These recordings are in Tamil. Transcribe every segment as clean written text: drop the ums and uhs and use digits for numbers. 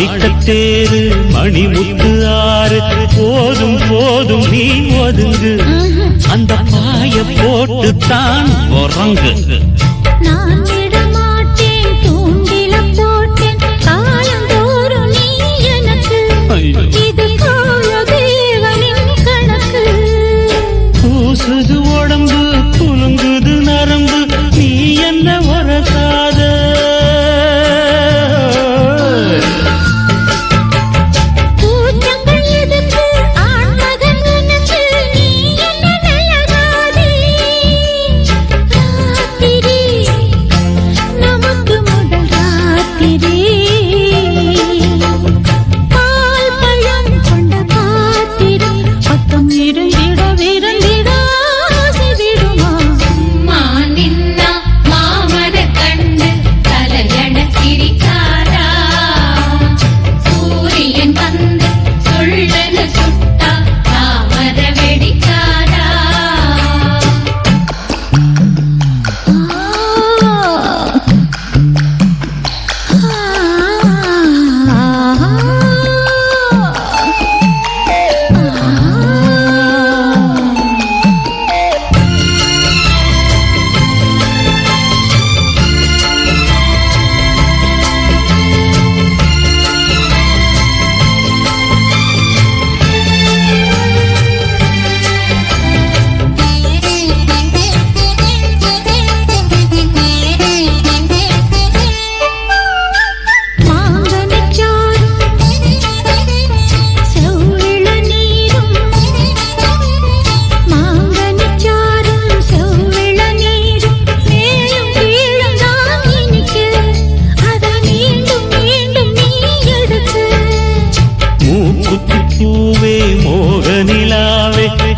மாணிக்கத்தேரு மணிமுத்து ஆறு போதும் போதும் நீ ஒதுங்கு அந்த பாய போட்டு தான் உறங்கு நான் விடமாட்டேன் தூண்டில போட்டேன் காலந்தோறும் நீ எனக்கு இது போல தேவனின் கணக்கு பூசுது உடம்பு குலுங்குது நரம்பு நீ என்ன வரசாத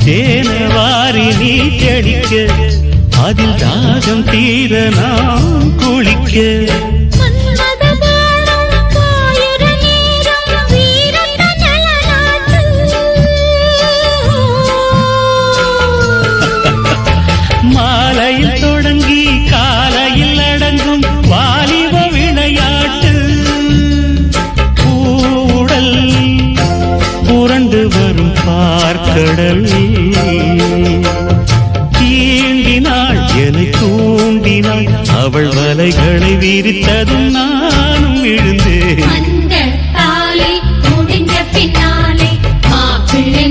தேனவாரி நீ தெளிக்க அதில் தாகம் தீர நாம் குளிக்க மாலையில் தொடங்கி காலையில் அடங்கும் வாலிப விளையாட்டு கூடல் புரண்டு வரும் பார்க்கடல் தீண்டினாள் என்னை தூண்டினாள் அவள் வலைகளை விரித்ததும் நானும் விழுந்தேன் முடிஞ்ச பின்னாலே மாப்பிள்ளை